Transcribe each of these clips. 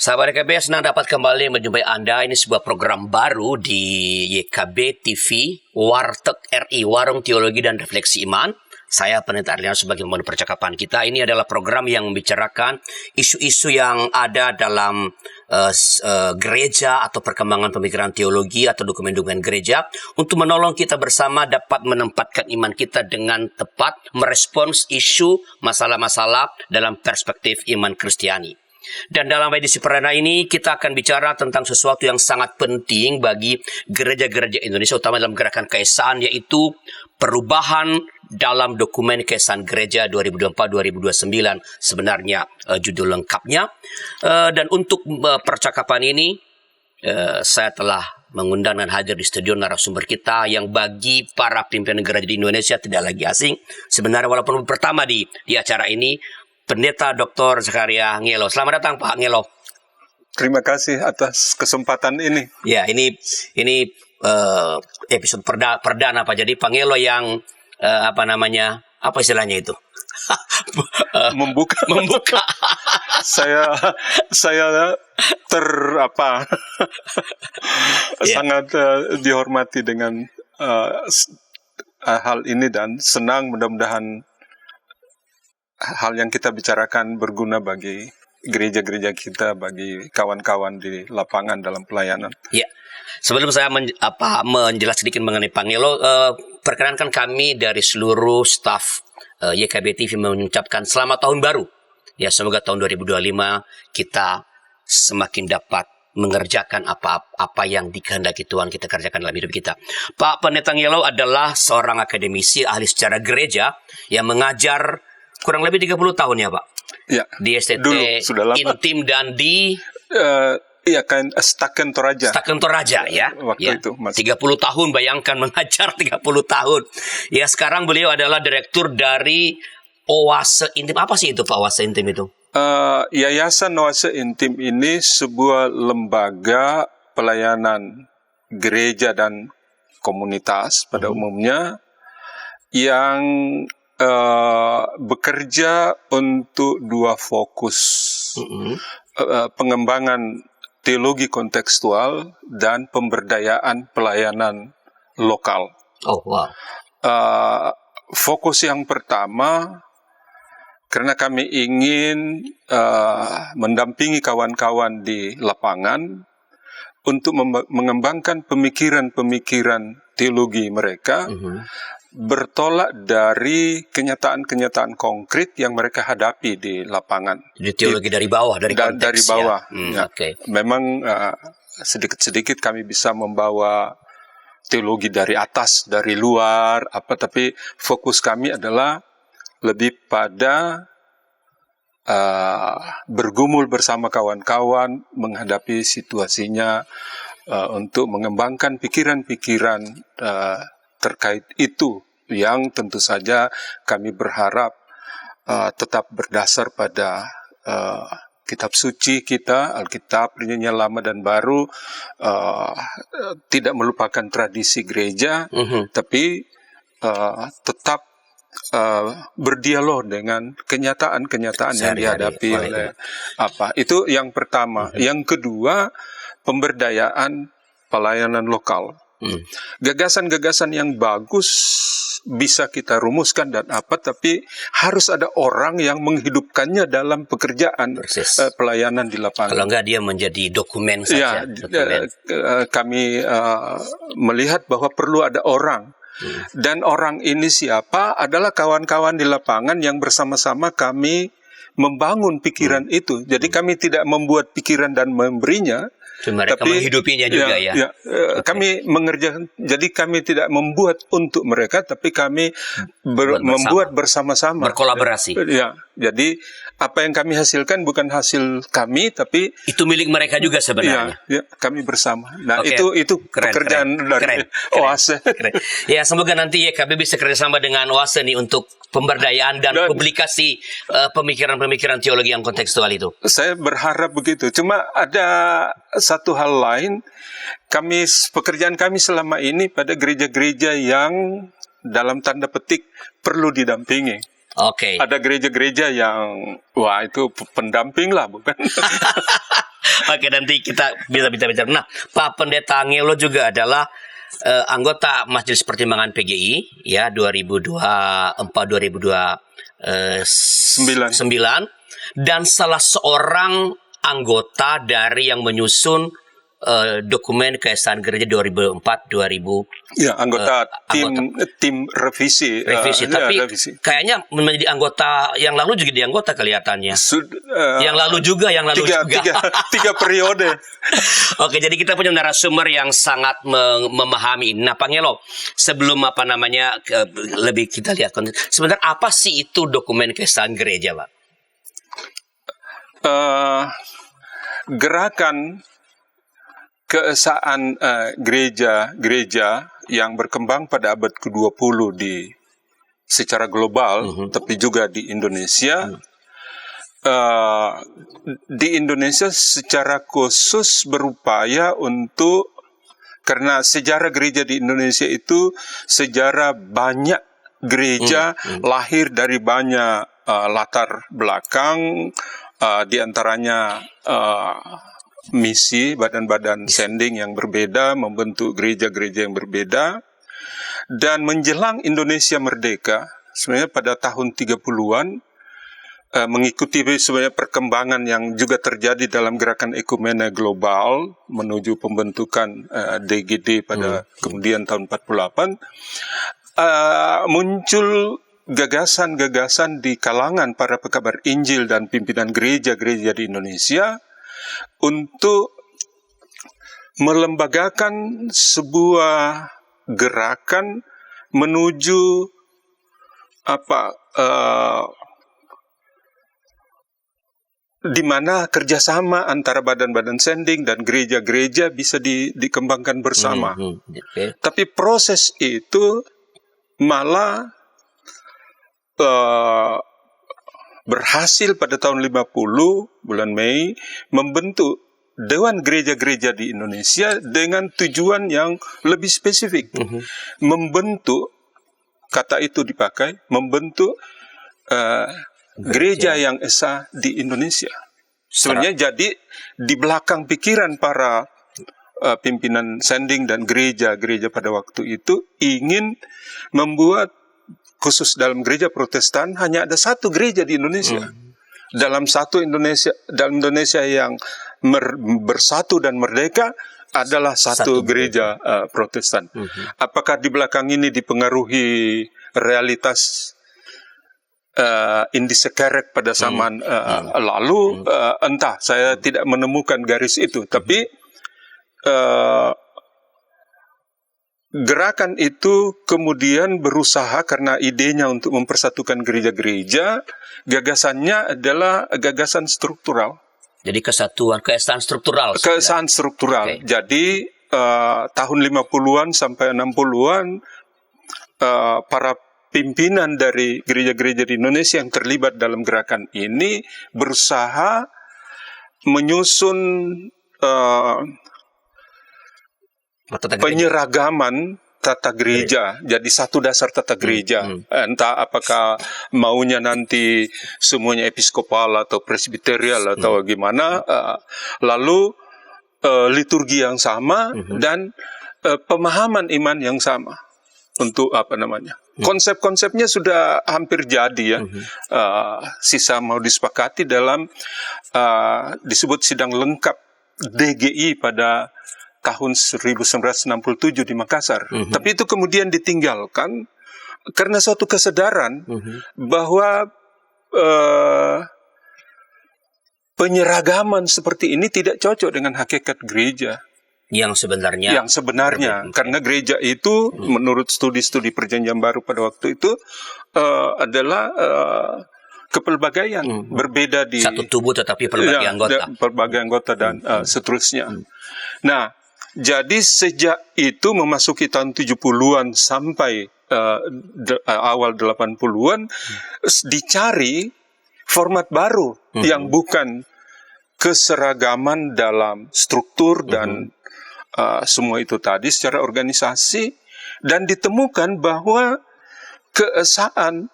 Sahabat YKB, senang dapat kembali menjumpai Anda. Ini sebuah program baru di YKB TV, Warteg RI, Warung Teologi dan Refleksi Iman. Saya Pendeta Arliano sebagai pembantu percakapan kita. Ini adalah program yang membicarakan isu-isu yang ada dalam gereja atau perkembangan pemikiran teologi atau dokumen-dokumen gereja untuk menolong kita bersama dapat menempatkan iman kita dengan tepat, merespons isu masalah-masalah dalam perspektif iman Kristiani. Dan dalam edisi perdana ini kita akan bicara tentang sesuatu yang sangat penting bagi gereja-gereja Indonesia, utama dalam gerakan keesaan, yaitu perubahan dalam dokumen keesaan gereja 2024-2029 sebenarnya judul lengkapnya. Dan untuk percakapan ini saya telah mengundang dan hadir di studio narasumber kita yang bagi para pimpinan gereja di Indonesia tidak lagi asing. Sebenarnya walaupun pertama di acara ini, Pendeta Dr. Zakaria Ngelo. Selamat datang Pak Ngelo. Terima kasih atas kesempatan ini. Ya, ini episode perdana Pak. Jadi Pak Ngelo yang apa istilahnya itu? Membuka. saya sangat dihormati dengan hal ini dan senang, mudah-mudahan hal yang kita bicarakan berguna bagi gereja-gereja kita, bagi kawan-kawan di lapangan dalam pelayanan. Ya, sebelum saya menjelaskan sedikit mengenai Pak Ngelo, perkenankan kami dari seluruh staf YKB TV mengucapkan selamat tahun baru. Ya, semoga tahun 2025 kita semakin dapat mengerjakan apa yang dikehendaki Tuhan kita kerjakan dalam hidup kita. Pak Pendeta Ngelo adalah seorang akademisi ahli sejarah gereja yang mengajar kurang lebih 30 tahun ya Pak? Ya. Di STT Intim dan di Staken Toraja. Staken Toraja ya. Waktu itu masih 30 tahun, bayangkan mengajar 30 tahun. Ya, sekarang beliau adalah direktur dari Oase Intim. Apa sih itu Pak Oase Intim itu? Yayasan Oase Intim ini sebuah lembaga pelayanan gereja dan komunitas pada umumnya yang bekerja untuk dua fokus, pengembangan teologi kontekstual dan pemberdayaan pelayanan lokal. Oh, wow. Fokus yang pertama, karena kami ingin mendampingi kawan-kawan di lapangan untuk mengembangkan pemikiran-pemikiran teologi mereka, bertolak dari kenyataan-kenyataan konkret yang mereka hadapi di lapangan. Jadi teologi dari bawah, dari konteks. Dari bawah. Ya. Okay. Memang sedikit-sedikit kami bisa membawa teologi dari atas, dari luar, tapi fokus kami adalah lebih pada bergumul bersama kawan-kawan, menghadapi situasinya, untuk mengembangkan pikiran-pikiran terkait itu, yang tentu saja kami berharap tetap berdasar pada kitab suci kita, Alkitab, Perjanjian Lama dan Baru, tidak melupakan tradisi gereja, tapi tetap berdialog dengan kenyataan-kenyataan yang dihadapi oleh itu yang pertama. Yang kedua, pemberdayaan pelayanan lokal. Gagasan-gagasan yang bagus bisa kita rumuskan dan tapi harus ada orang yang menghidupkannya dalam pekerjaan pelayanan di lapangan. Kalau enggak dia menjadi dokumen saja. Kami melihat bahwa perlu ada orang. Dan orang ini siapa? Adalah kawan-kawan di lapangan yang bersama-sama kami membangun pikiran itu. Jadi kami tidak membuat pikiran dan memberinya, mereka menghidupinya juga ya. Kami mengerjakan, jadi kami tidak membuat untuk mereka, tapi kami membuat bersama-sama. Berkolaborasi. Ya, jadi apa yang kami hasilkan bukan hasil kami, tapi itu milik mereka juga sebenarnya. Ya, kami bersama. Nah, itu pekerjaan dari Oase. Ya, semoga nanti YKB bisa kerjasama dengan Oase nih untuk pemberdayaan dan publikasi pemikiran-pemikiran teologi yang kontekstual itu. Saya berharap begitu. Cuma ada satu hal lain, pekerjaan kami selama ini pada gereja-gereja yang dalam tanda petik perlu didampingi. Oke. Ada gereja-gereja yang itu pendamping lah, bukan? Oke, nanti kita bisa bicara. Nah, Pak Pendeta Angelo juga adalah anggota Majelis Pertimbangan PGI ya 2024-2029 dan salah seorang anggota dari yang menyusun dokumen keesaan gereja 2004-2000. Ya, anggota tim revisi. Tapi kayaknya menjadi anggota yang lalu juga di anggota kelihatannya. Yang lalu juga. Tiga periode. Oke, jadi kita punya narasumber yang sangat memahami. Nah, Pak Ngelo, sebelum lebih kita lihat sebenarnya apa sih itu dokumen keesaan gereja, Pak? Gerakan keesaan gereja yang berkembang pada abad ke-20 secara global, tapi juga di Indonesia. Di Indonesia secara khusus berupaya untuk, karena sejarah gereja di Indonesia itu sejarah banyak gereja lahir dari banyak latar belakang, di antaranya misi badan-badan sending yang berbeda, membentuk gereja-gereja yang berbeda. Dan menjelang Indonesia merdeka, sebenarnya pada tahun 30-an, mengikuti sebenarnya perkembangan yang juga terjadi dalam gerakan ekumene global menuju pembentukan DGD pada kemudian tahun 48, muncul gagasan-gagasan di kalangan para pekabar Injil dan pimpinan gereja-gereja di Indonesia untuk melembagakan sebuah gerakan menuju di mana kerjasama antara badan-badan sending dan gereja-gereja bisa dikembangkan bersama. Tapi proses itu malah berhasil pada tahun 50 bulan Mei membentuk Dewan Gereja-Gereja di Indonesia dengan tujuan yang lebih spesifik. Membentuk, kata itu dipakai, membentuk gereja yang esa di Indonesia. Sebenarnya jadi di belakang pikiran para pimpinan sending dan gereja-gereja pada waktu itu ingin membuat, khusus dalam gereja Protestan, hanya ada satu gereja di Indonesia. Dalam Indonesia yang bersatu dan merdeka adalah satu gereja Protestan. Apakah di belakang ini dipengaruhi realitas Indisekerek pada zaman lalu? Entah, saya tidak menemukan garis itu. Tapi gerakan itu kemudian berusaha, karena idenya untuk mempersatukan gereja-gereja, gagasannya adalah gagasan struktural. Jadi keesaan struktural. Keesaan struktural. Okay. Jadi tahun 50-an sampai 60-an para pimpinan dari gereja-gereja di Indonesia yang terlibat dalam gerakan ini berusaha menyusun penyeragaman tata gereja, jadi satu dasar tata gereja. Entah apakah maunya nanti semuanya episkopal atau presbiterial atau gimana, lalu liturgi yang sama dan pemahaman iman yang sama. Untuk konsep-konsepnya sudah hampir jadi ya. Sisa mau disepakati dalam disebut sidang lengkap DGI pada tahun 1967 di Makassar. Tapi itu kemudian ditinggalkan karena suatu kesadaran bahwa penyeragaman seperti ini tidak cocok dengan hakikat gereja. Yang sebenarnya karena gereja itu menurut studi-studi Perjanjian Baru pada waktu itu adalah kepelbagaian, berbeda di satu tubuh tetapi pelbagai anggota dan seterusnya. Nah, jadi sejak itu memasuki tahun 70-an sampai awal 80-an dicari format baru yang bukan keseragaman dalam struktur dan semua itu tadi secara organisasi, dan ditemukan bahwa keesaan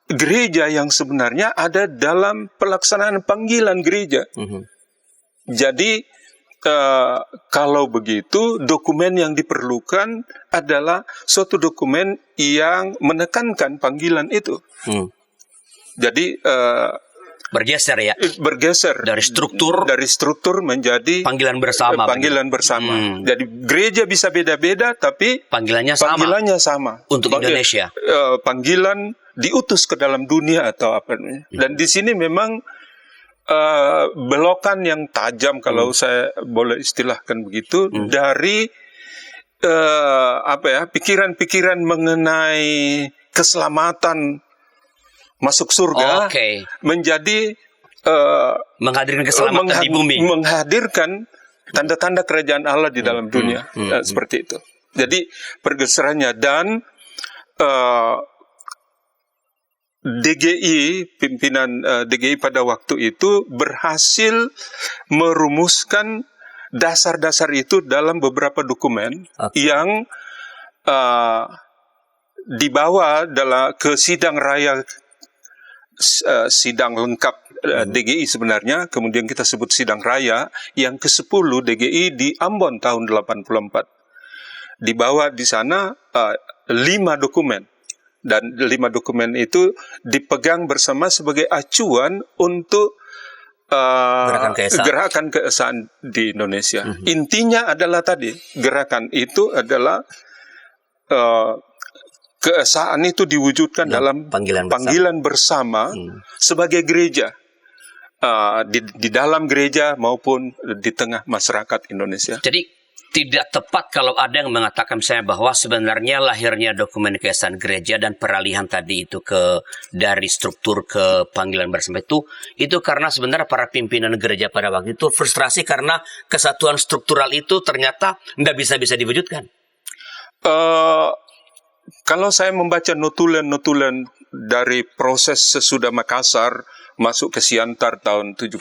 gereja yang sebenarnya ada dalam pelaksanaan panggilan gereja. Jadi kalau begitu, dokumen yang diperlukan adalah suatu dokumen yang menekankan panggilan itu. Jadi bergeser ya, dari struktur menjadi panggilan bersama. Jadi gereja bisa beda-beda, tapi panggilannya sama. Untuk Indonesia, panggilan diutus ke dalam dunia atau apa. Dan di sini memang belokan yang tajam, kalau saya boleh istilahkan begitu, dari pikiran-pikiran mengenai keselamatan masuk surga, menjadi menghadirkan keselamatan di bumi, menghadirkan tanda-tanda kerajaan Allah di dalam dunia, seperti itu. Jadi pergeserannya, dan DGI, pimpinan DGI pada waktu itu berhasil merumuskan dasar-dasar itu dalam beberapa dokumen yang dibawa ke sidang raya, sidang lengkap DGI sebenarnya, kemudian kita sebut sidang raya yang ke-10 DGI di Ambon tahun 84. Dibawa di sana 5 dokumen. Dan 5 dokumen itu dipegang bersama sebagai acuan untuk gerakan keesaan di Indonesia. Intinya adalah tadi, gerakan itu adalah keesaan itu diwujudkan dalam panggilan bersama sebagai gereja, di dalam gereja maupun di tengah masyarakat Indonesia. Jadi tidak tepat kalau ada yang mengatakan misalnya bahwa sebenarnya lahirnya dokumen keesaan gereja dan peralihan tadi itu dari struktur ke panggilan bersama itu karena sebenarnya para pimpinan gereja pada waktu itu frustrasi karena kesatuan struktural itu ternyata tidak bisa diwujudkan. Kalau saya membaca notulen-notulen dari proses sesudah Makassar masuk ke Siantar tahun 71,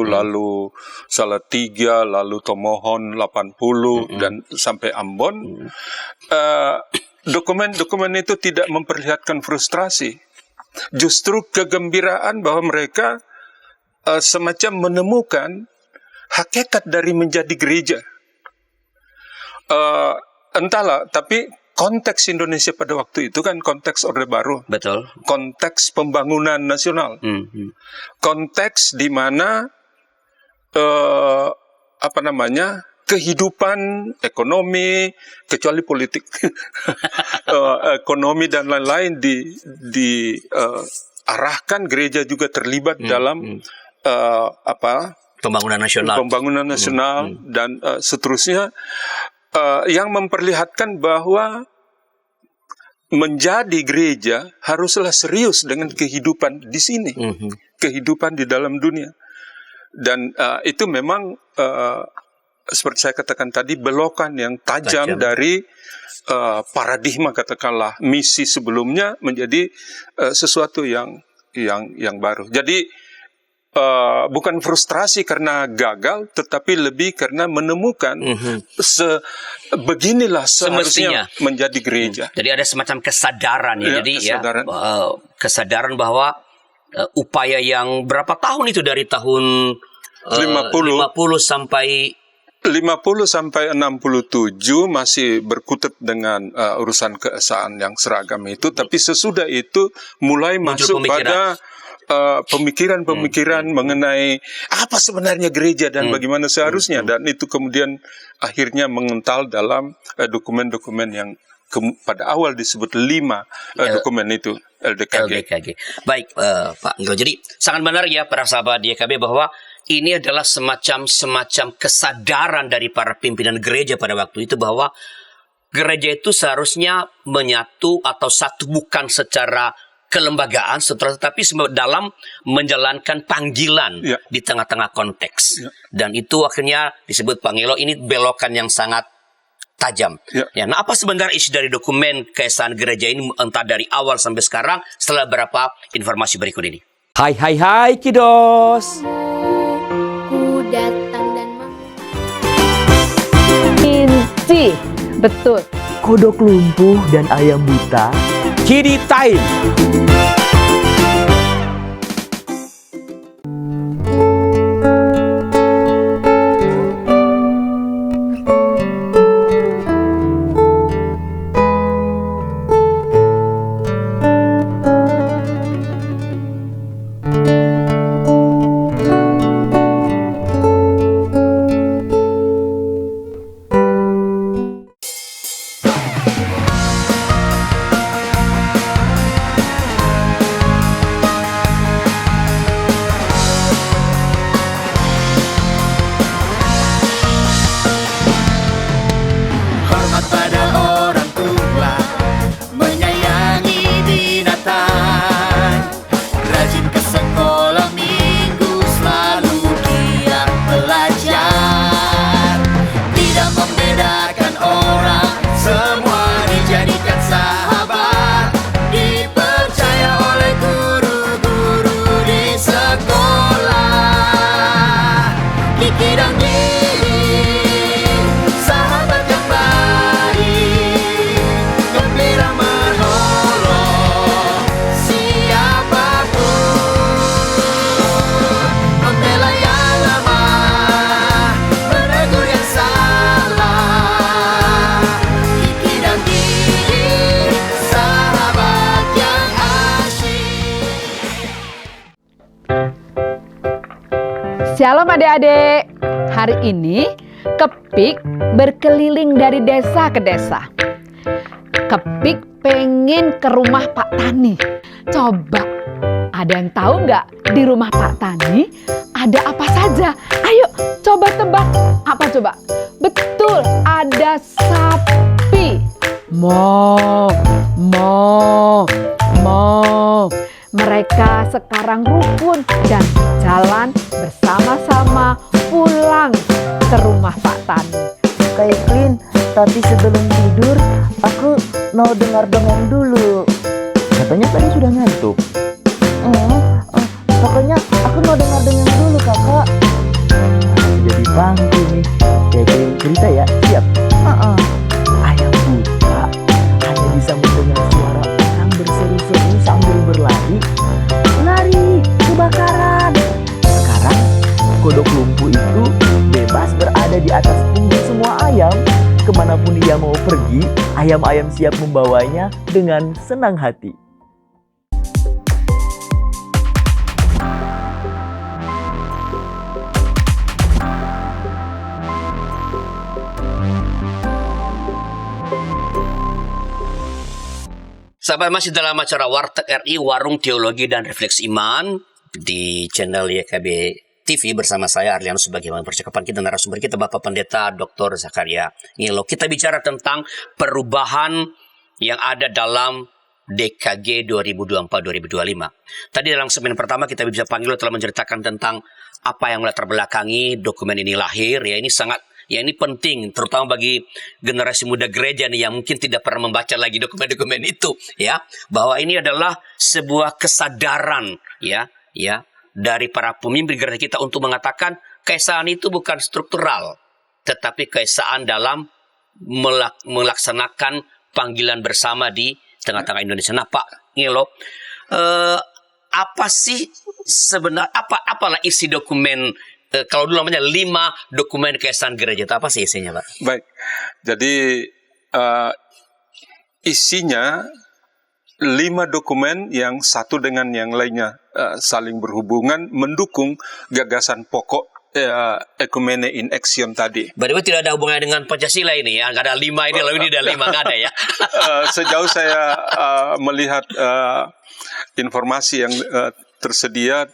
lalu Salatiga, lalu Tomohon 80, dan sampai Ambon, dokumen-dokumen itu tidak memperlihatkan frustrasi. Justru kegembiraan bahwa mereka semacam menemukan hakikat dari menjadi gereja. Entahlah, tapi konteks Indonesia pada waktu itu kan konteks Orde Baru. Betul. Konteks pembangunan nasional. Konteks di mana kehidupan ekonomi, kecuali politik, ekonomi dan lain-lain diarahkan, gereja juga terlibat dalam pembangunan nasional, dan seterusnya. Yang memperlihatkan bahwa menjadi gereja haruslah serius dengan kehidupan di sini, kehidupan di dalam dunia. Dan itu memang seperti saya katakan tadi, belokan yang tajam dari paradigma, katakanlah misi sebelumnya menjadi sesuatu yang baru. Jadi bukan frustrasi karena gagal, tetapi lebih karena menemukan beginilah seharusnya menjadi gereja. Jadi ada semacam kesadaran ya. Jadi kesadaran bahwa upaya yang berapa tahun itu, dari tahun 50 sampai 67 masih berkutat dengan urusan keesaan yang seragam itu, tapi sesudah itu mulai masuk pada pemikiran-pemikiran mengenai apa sebenarnya gereja dan bagaimana seharusnya, dan itu kemudian akhirnya mengental dalam dokumen-dokumen yang pada awal disebut 5 dokumen itu, LDKG. Baik, Pak Nilo. Jadi sangat benar ya para sahabat YKB bahwa ini adalah semacam kesadaran dari para pimpinan gereja pada waktu itu bahwa gereja itu seharusnya menyatu atau satu, bukan secara kelembagaan, tetapi dalam menjalankan panggilan di tengah-tengah konteks. Dan itu akhirnya disebut Pak Ngelo, ini belokan yang sangat tajam. Nah, apa sebenarnya isi dari dokumen keesaan gereja ini, entah dari awal sampai sekarang, setelah berapa informasi berikut ini? Hai kiddos. Ku datang dan Inti, betul. Kodok lumpuh dan ayam buta. Kiddy Time. Kiki dan Didi, sahabat yang baik, gembira menolong siapapun, membela yang lemah, menegur yang salah. Kiki dan Didi, sahabat yang asyik. Shalom adik-adik. Hari ini Kepik berkeliling dari desa ke desa. Kepik pengen ke rumah Pak Tani. Coba, ada yang tahu nggak di rumah Pak Tani ada apa saja? Ayo coba tebak. Apa coba? Betul, ada sapi. Mo, mo, mo. Mereka sekarang rukun dan jalan bersama-sama pulang ke rumah Pak Tani. Kak Iklin, tapi sebelum tidur aku mau dengar dongeng dulu. Katanya tadi sudah ngantuk. Pokoknya aku mau dengar dongeng dulu kakak. Jadi panggung nih. Kayak cerita ya, siap? Ayam buta hanya bisa mendengar suara orang berseru-seru sambil berlari. Lari, kebakaran. Sekarang kodok lumpuh itu bebas berada di atas punggung semua ayam. Kemanapun ia mau pergi, ayam-ayam siap membawanya dengan senang hati. Sahabat, masih dalam acara Warteg RI, Warung Teologi dan Refleksi Iman di channel YKB TV bersama saya Arlianus. Bagaimana percakapan kita, narasumber kita Bapak Pendeta Dr. Zakaria Ngilo. Kita bicara tentang perubahan yang ada dalam DKG 2024-2025. Tadi dalam segmen pertama kita bisa panggil telah menceritakan tentang apa yang melatar belakangi dokumen ini lahir. Ya, ini sangat, ya ini penting terutama bagi generasi muda gereja nih yang mungkin tidak pernah membaca lagi dokumen-dokumen itu, ya, bahwa ini adalah sebuah kesadaran ya dari para pemimpin gereja kita untuk mengatakan keesaan itu bukan struktural, tetapi keesaan dalam melaksanakan panggilan bersama di tengah-tengah Indonesia. Nah, Pak Ngilo, apa sih sebenarnya, apalah isi dokumen, kalau dulu namanya 5 dokumen keesaan gereja, itu apa sih isinya, Pak? Baik, jadi isinya 5 dokumen yang satu dengan yang lainnya saling berhubungan, mendukung gagasan pokok Ekumene in Action tadi. By the way, tidak ada hubungannya dengan Pancasila ini ya, nggak ada 5 ini, lalu ini ada 5, nggak ada ya. Sejauh saya melihat informasi yang tersedia,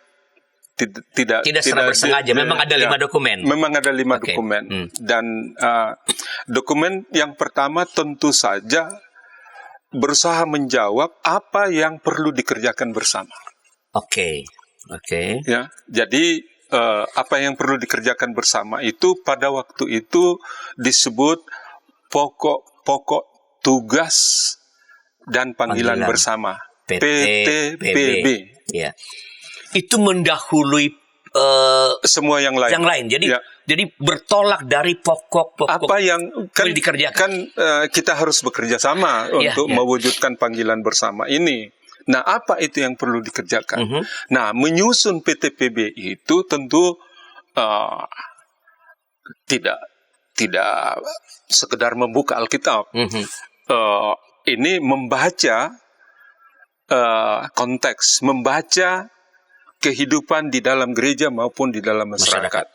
tidak secara bersengaja, memang ada 5 dokumen. Memang ada 5 dokumen. Dan dokumen yang pertama tentu saja berusaha menjawab apa yang perlu dikerjakan bersama. Oke. Ya, jadi apa yang perlu dikerjakan bersama itu pada waktu itu disebut pokok tugas dan panggilan bersama, PTPB. Ya. Itu mendahului semua yang lain. Jadi bertolak dari pokok-pokok apa yang dikerjakan. Kan kita harus bekerja sama untuk mewujudkan panggilan bersama ini. Nah, apa itu yang perlu dikerjakan? Nah, menyusun PTPB itu tentu tidak sekedar membuka Alkitab. Ini membaca konteks, membaca kehidupan di dalam gereja maupun di dalam masyarakat.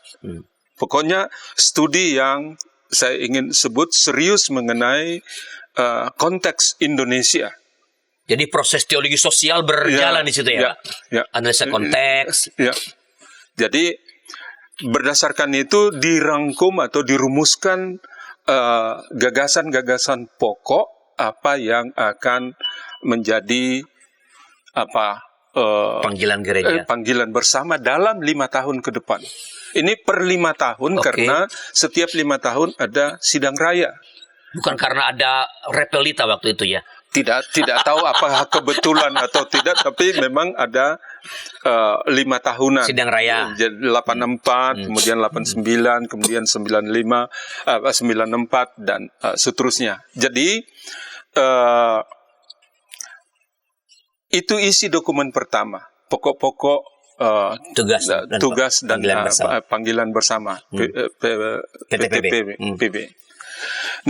Pokoknya studi yang saya ingin sebut serius mengenai konteks Indonesia. Jadi proses teologi sosial berjalan di situ ya, Pak? Analisa konteks. Jadi berdasarkan itu dirangkum atau dirumuskan gagasan-gagasan pokok apa yang akan menjadi panggilan gereja, panggilan bersama dalam 5 tahun ke depan. Ini per 5 tahun karena setiap 5 tahun ada sidang raya. Bukan karena ada repelita waktu itu ya? Tidak tahu apakah kebetulan atau tidak, tapi memang ada 5 tahunan. Sidang raya. Jadi 84, kemudian 89, kemudian 95, 94 dan seterusnya. Jadi itu isi dokumen pertama, pokok-pokok tugas dan panggilan bersama PTPB.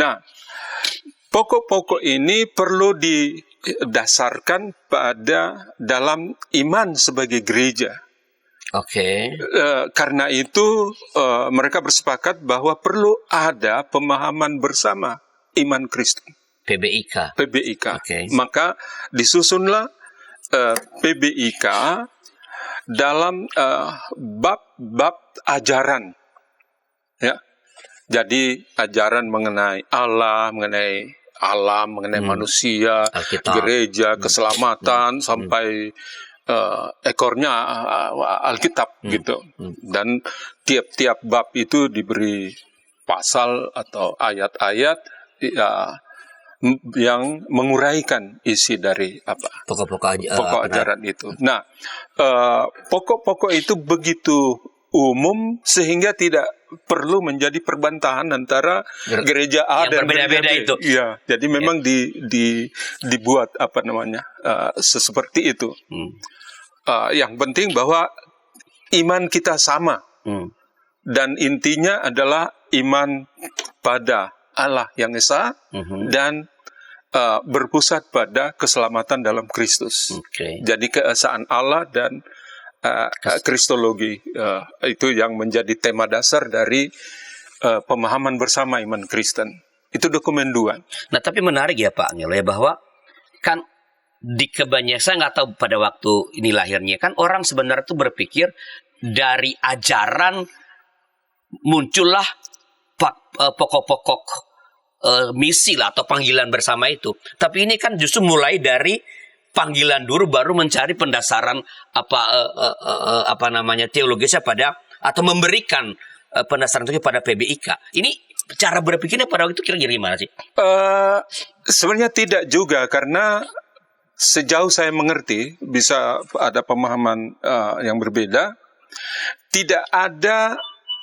Nah, pokok-pokok ini perlu didasarkan pada dalam iman sebagai gereja. Oke. Karena itu mereka bersepakat bahwa perlu ada pemahaman bersama iman Kristen. PBIK. Okay. Maka disusunlah PBIK dalam bab-bab ajaran, ya. Jadi ajaran mengenai Allah, mengenai alam, mengenai manusia, Alkitab. Gereja, keselamatan, sampai ekornya Alkitab gitu. Dan tiap-tiap bab itu diberi pasal atau ayat-ayat yang menguraikan isi dari pokok ajaran itu. Nah, pokok-pokok itu begitu umum sehingga tidak perlu menjadi perbantahan antara gereja A dan berbeda-beda gereja B. itu. Iya, jadi memang dibuat seperti itu. Yang penting bahwa iman kita sama. Dan intinya adalah iman pada Allah yang Esa dan berpusat pada keselamatan dalam Kristus. Jadi keesaan Allah dan Kristologi itu yang menjadi tema dasar dari pemahaman bersama iman Kristen. Itu dokumen 2. Nah, tapi menarik ya Pak Angelo ya, bahwa kan di kebanyakan, saya nggak tahu pada waktu ini lahirnya, kan orang sebenarnya tuh berpikir dari ajaran muncullah pokok-pokok misi lah atau panggilan bersama itu. Tapi ini kan justru mulai dari panggilan dulu baru mencari pendasaran teologisnya pada, atau memberikan pendasaran itu pada PBIK. Ini cara berpikirnya pada waktu itu kira-kira gimana sih? Sebenarnya tidak juga, karena sejauh saya mengerti, bisa ada pemahaman yang berbeda. Tidak ada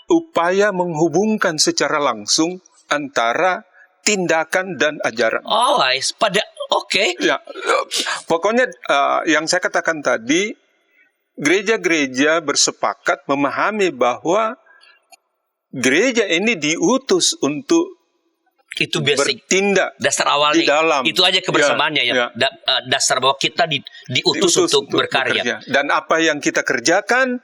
upaya menghubungkan secara langsung antara tindakan dan ajaran. Ya, pokoknya yang saya katakan tadi, gereja-gereja bersepakat memahami bahwa gereja ini diutus untuk itu basic, bertindak dasar awalnya di dalam. Itu aja kebersamaannya dasar bahwa kita diutus untuk berkarya. Dan apa yang kita kerjakan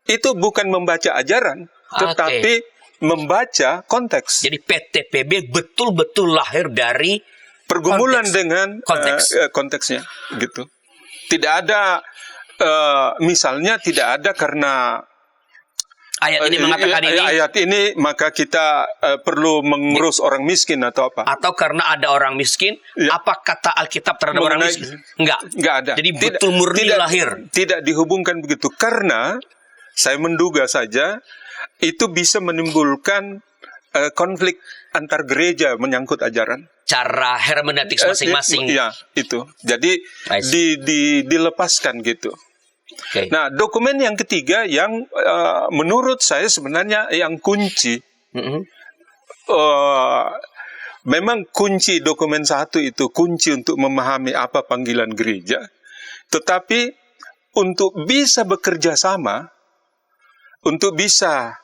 itu bukan membaca ajaran, tetapi membaca konteks. Jadi PTPB betul-betul lahir dari pergumulan dengan konteksnya, gitu. Tidak ada, misalnya tidak ada karena ayat ini mengatakan ini. Ayat ini maka kita perlu mengurus orang miskin atau apa? Atau karena ada orang miskin, apa kata Alkitab terhadap orang miskin? Enggak ada. Jadi betul murni lahir. Tidak dihubungkan begitu, karena saya menduga saja itu bisa menimbulkan konflik antar gereja menyangkut ajaran. Cara hermeneutik masing-masing. Iya, itu. Jadi dilepaskan gitu. Nah, dokumen yang ketiga yang menurut saya sebenarnya yang kunci. Memang kunci dokumen 1 itu kunci untuk memahami apa panggilan gereja. Tetapi untuk bisa bekerja sama, untuk bisa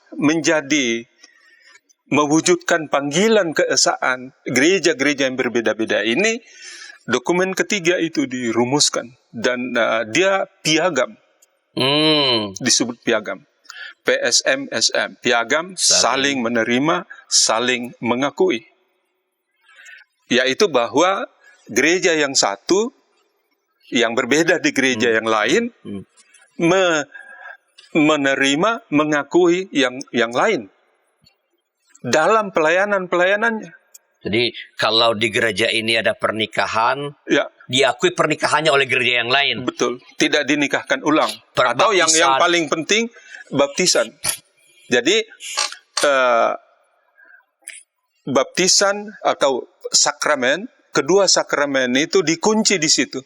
mewujudkan panggilan keesaan gereja-gereja yang berbeda-beda ini, dokumen ketiga itu dirumuskan. Dan dia piagam. Disebut piagam. PSM-SM. Piagam saling menerima, saling mengakui. Yaitu bahwa gereja yang satu, yang berbeda di gereja yang lain, menerima, mengakui yang lain dalam pelayanannya. Jadi kalau di gereja ini ada pernikahan, diakui pernikahannya oleh gereja yang lain. Betul, tidak dinikahkan ulang. Atau yang paling penting, baptisan. Jadi baptisan atau sakramen, kedua sakramen itu dikunci di situ.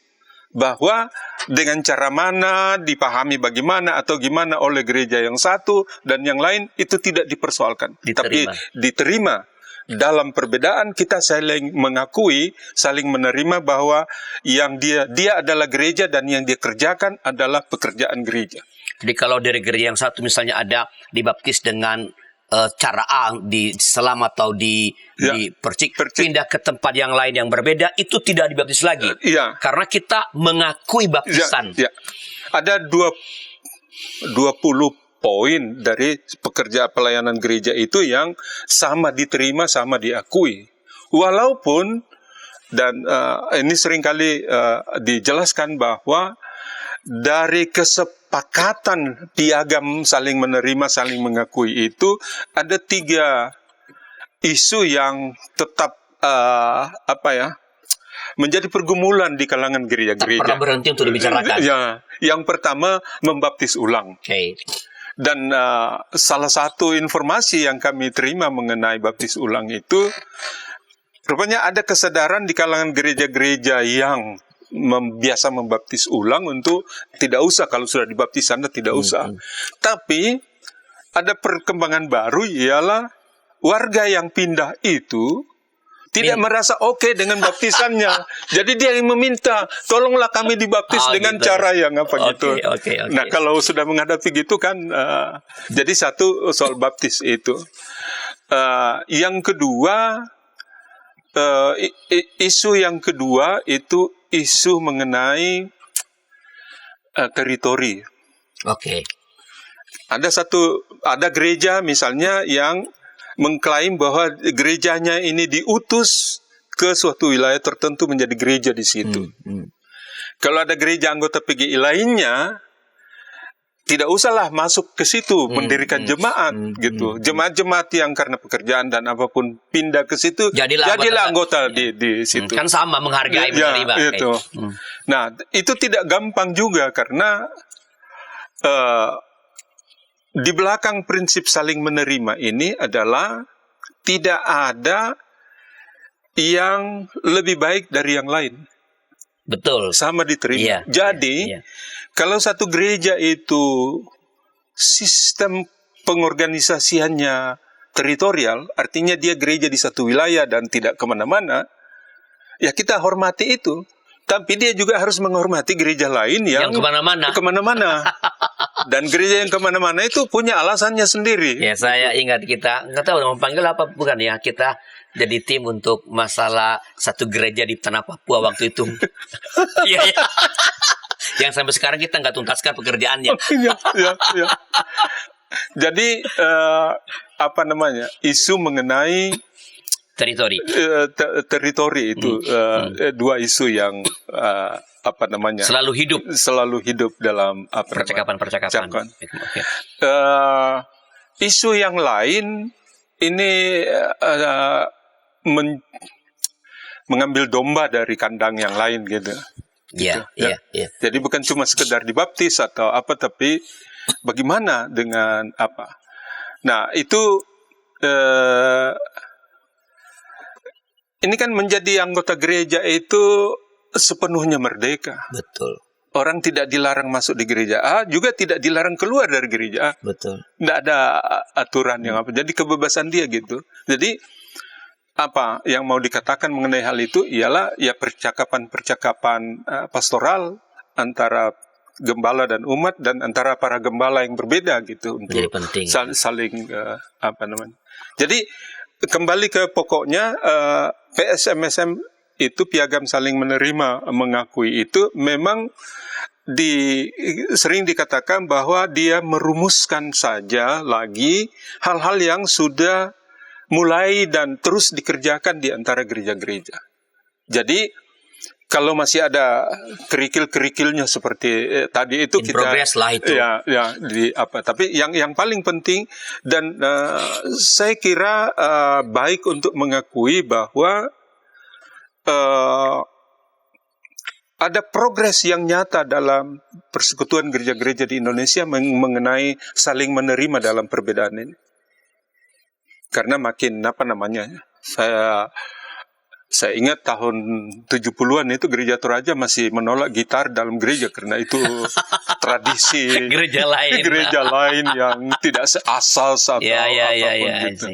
bahwa dengan cara mana, dipahami bagaimana atau gimana oleh gereja yang satu dan yang lain itu tidak dipersoalkan. Tapi diterima. Dalam perbedaan kita saling mengakui, saling menerima bahwa yang dia adalah gereja dan yang dia kerjakan adalah pekerjaan gereja. Jadi kalau dari gereja yang satu misalnya ada dibaptis dengan cara A diselam atau dipercik, pindah ke tempat yang lain yang berbeda, itu tidak dibaptis lagi. Karena kita mengakui baptisan. Ada 20 poin dari pekerja pelayanan gereja itu yang sama diterima, sama diakui. Walaupun, dan ini seringkali dijelaskan bahwa dari kesepakatan piagam saling menerima, saling mengakui itu ada 3 isu yang tetap menjadi pergumulan di kalangan gereja-gereja. Tak pernah berhenti untuk dibicarakan. Yang pertama, membaptis ulang. Dan salah satu informasi yang kami terima mengenai baptis ulang itu, rupanya ada kesadaran di kalangan gereja-gereja yang biasa membaptis ulang untuk tidak usah, kalau sudah dibaptis Anda tidak usah. Tapi ada perkembangan baru, ialah warga yang pindah itu tidak merasa oke dengan baptisannya. Jadi dia yang meminta, tolonglah kami dibaptis dengan cara yang gitu. Nah, kalau sudah menghadapi gitu kan, jadi satu soal baptis itu. Yang kedua, isu yang kedua itu isu mengenai teritori. Ada gereja misalnya yang mengklaim bahwa gerejanya ini diutus ke suatu wilayah tertentu menjadi gereja di situ. Kalau ada gereja anggota PGI lainnya, tidak usahlah masuk ke situ mendirikan jemaat gitu. Jemaat-jemaat yang karena pekerjaan dan apapun pindah ke situ, jadilah anggota di situ. Kan sama menghargai menerima. Itu. Nah, itu tidak gampang juga karena di belakang prinsip saling menerima ini adalah tidak ada yang lebih baik dari yang lain. Betul. Sama diterima. Jadi, kalau satu gereja itu sistem pengorganisasiannya teritorial, artinya dia gereja di satu wilayah dan tidak kemana-mana, ya kita hormati itu. Tapi dia juga harus menghormati gereja lain yang kemana-mana. Dan gereja yang kemana-mana itu punya alasannya sendiri. Ya, saya ingat kita, nggak tahu mau panggil apa bukan ya, kita jadi tim untuk masalah satu gereja di tanah Papua waktu itu. Iya. Yang sampai sekarang kita nggak tuntaskan pekerjaannya. Jadi isu mengenai teritori itu dua isu yang selalu hidup dalam percakapan. Isu yang lain ini mengambil domba dari kandang yang lain gitu. Iya. Jadi bukan cuma sekedar dibaptis atau apa, tapi bagaimana dengan apa. Nah, itu ini kan menjadi anggota gereja itu sepenuhnya merdeka. Betul. Orang tidak dilarang masuk di gereja A, juga tidak dilarang keluar dari gereja A. Betul. Tidak ada aturan yang apa. Jadi kebebasan dia gitu. Jadi apa yang mau dikatakan mengenai hal itu ialah ya percakapan pastoral antara gembala dan umat dan antara para gembala yang berbeda gitu untuk saling Jadi kembali ke pokoknya, PSMSM itu piagam saling menerima mengakui itu memang sering dikatakan bahwa dia merumuskan saja lagi hal-hal yang sudah mulai dan terus dikerjakan di antara gereja-gereja. Jadi kalau masih ada kerikil-kerikilnya seperti tadi itu kita progress lah itu. Tapi yang paling penting dan saya kira baik untuk mengakui bahwa ada progres yang nyata dalam persekutuan gereja-gereja di Indonesia mengenai saling menerima dalam perbedaan ini. Karena makin saya Saya ingat tahun 70-an itu gereja Toraja masih menolak gitar dalam gereja karena itu tradisi Gereja lain. gereja lain yang tidak seasal atau Ya, apapun gitu.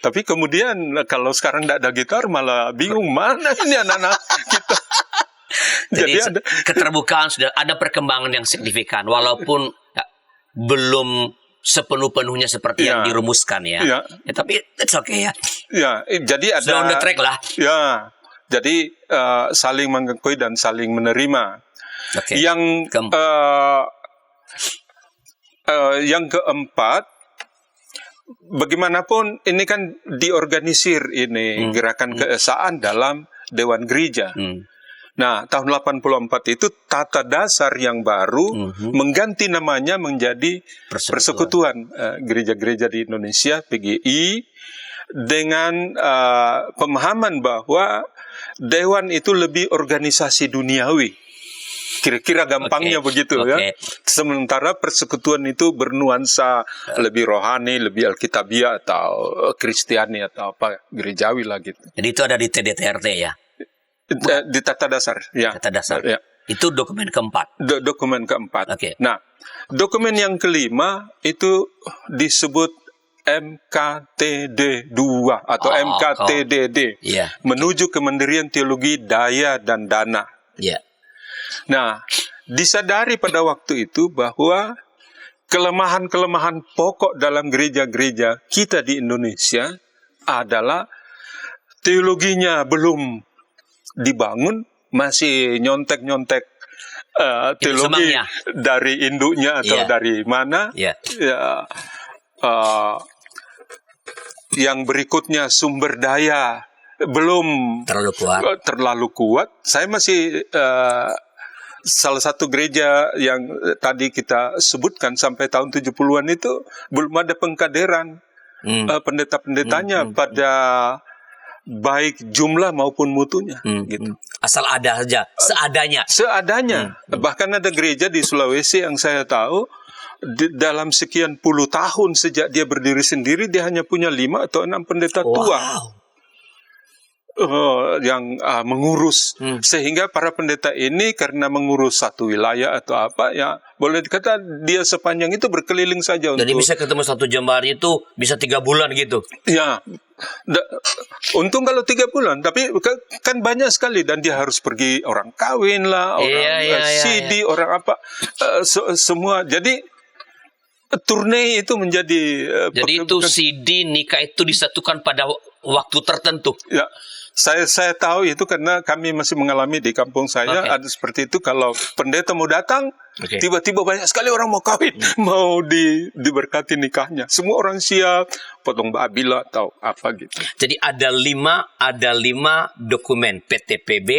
Tapi kemudian kalau sekarang tidak ada gitar malah bingung mana ini anak-anak kita. Jadi ada keterbukaan sudah ada perkembangan yang signifikan walaupun belum sepenuh-penuhnya seperti yang dirumuskan ya. Ya. Tapi it's okay ya. Ya, jadi ada Sudah on the track lah. Ya, jadi saling mengakui dan saling menerima. Oke. Yang keempat, bagaimanapun ini kan diorganisir ini gerakan keesaan dalam Dewan Gereja. Nah, tahun 84 itu tata dasar yang baru mengganti namanya menjadi Persekutuan Gereja-Gereja di Indonesia, PGI, dengan pemahaman bahwa Dewan itu lebih organisasi duniawi. Kira-kira gampangnya begitu ya. Sementara Persekutuan itu bernuansa lebih rohani, lebih alkitabiah atau Kristiani atau apa gerejawi lah gitu. Jadi itu ada di TDTRT ya. Di tata dasar, ya. Tata dasar. Ya. Itu dokumen keempat. Dokumen keempat. Oke. Nah, dokumen yang kelima itu disebut MKTD 2 atau MKTDD. Iya. Menuju Kemandirian Teologi Daya dan Dana. Iya. Nah, disadari pada waktu itu bahwa kelemahan-kelemahan pokok dalam gereja-gereja kita di Indonesia adalah teologinya belum dibangun, masih nyontek-nyontek teologi dari induknya atau dari mana. Ya, yang berikutnya sumber daya belum terlalu kuat. Saya masih salah satu gereja yang tadi kita sebutkan sampai tahun 70-an itu belum ada pengkaderan pendeta-pendetanya pada baik jumlah maupun mutunya gitu. Asal ada saja, seadanya. Bahkan ada gereja di Sulawesi yang saya tahu dalam sekian puluh tahun sejak dia berdiri sendiri dia hanya punya 5 atau 6 pendeta tua yang mengurus, sehingga para pendeta ini karena mengurus satu wilayah atau apa ya boleh dikata dia sepanjang itu berkeliling saja. Jadi bisa ketemu satu jemaat itu bisa 3 bulan gitu. Ya, untung kalau 3 bulan, tapi kan banyak sekali dan dia harus pergi orang kawin lah, orang CD, orang apa, semua. Jadi turne itu menjadi. Jadi itu CD nikah itu disatukan pada waktu tertentu. Ya. Saya tahu itu karena kami masih mengalami di kampung saya ada seperti itu. Kalau pendeta mau datang, tiba-tiba banyak sekali orang mau kawin, mau diberkati nikahnya. Semua orang siap, potong babi lah atau apa gitu. Jadi ada 5 dokumen PTPB,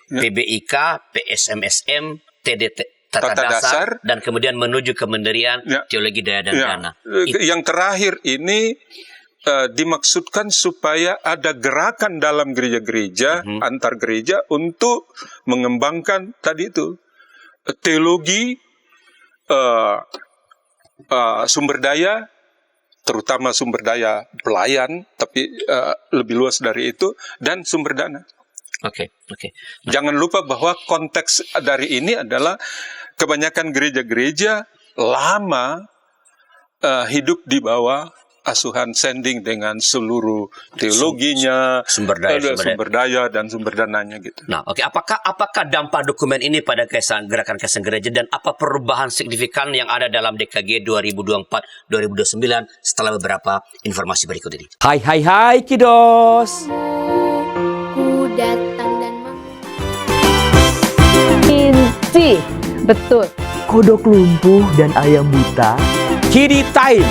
PBIK, PSMSM, TDT Tata dasar dan kemudian menuju Kemandirian Teologi Daya dan Dana. Yang terakhir ini dimaksudkan supaya ada gerakan dalam gereja-gereja, antar gereja untuk mengembangkan tadi itu teologi, sumber daya, terutama sumber daya pelayan, tapi lebih luas dari itu, dan sumber dana. Oke. Jangan lupa bahwa konteks dari ini adalah kebanyakan gereja-gereja lama hidup di bawah asuhan sending dengan seluruh teologinya, sumber daya dan sumber dananya gitu. Nah, apakah dampak dokumen ini pada gerakan keesaan gereja dan apa perubahan signifikan yang ada dalam DKG 2024-2029 setelah beberapa informasi berikut ini? Hai kiddos. Ku datang dan Inci, betul. Kodok lumpuh dan ayam buta. Kiddy time.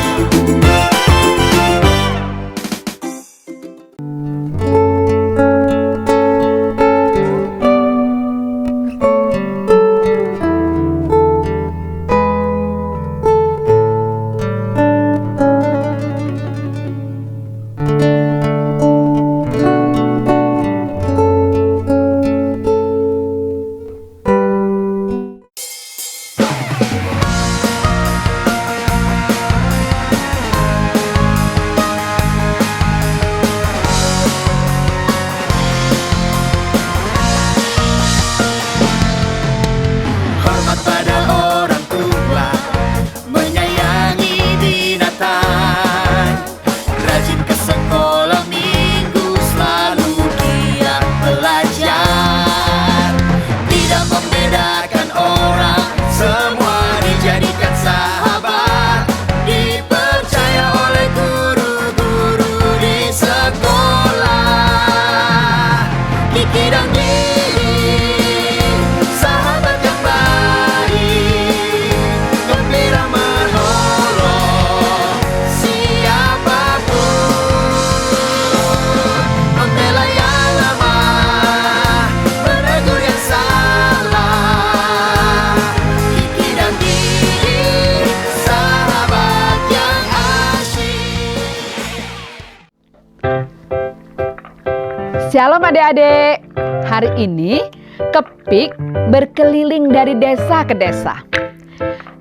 Shalom adik-adik. Hari ini Kepik berkeliling dari desa ke desa.